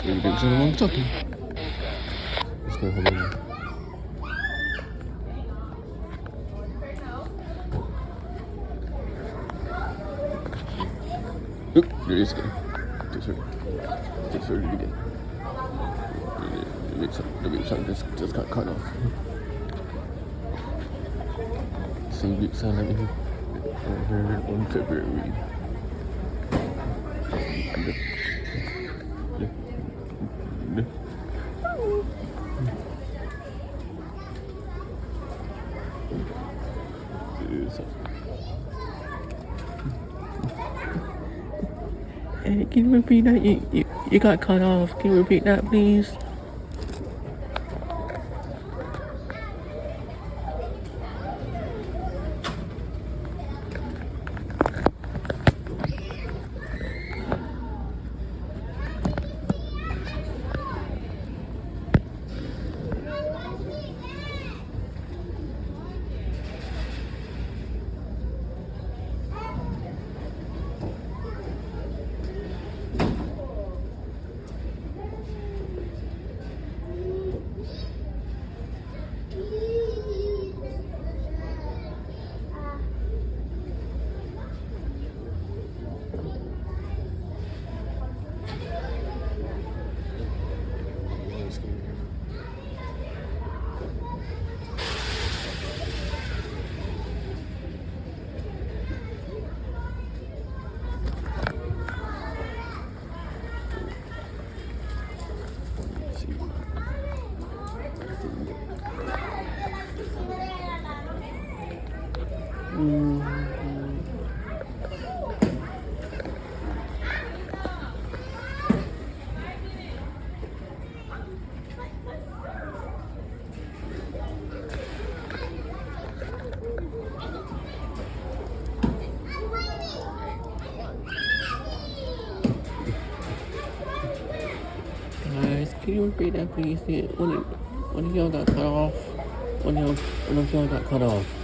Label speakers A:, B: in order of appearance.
A: Maybe it's the wrong talkie. Let's go have a look. Oop, there it is again. Just heard it again. The beep sound just got cut off. Same beep sound like I heard on February. Hey, can you repeat that? You got cut off. Can you repeat that, please? Guys, can you repeat that, please? When of y'all got cut off? When of y'all got cut off?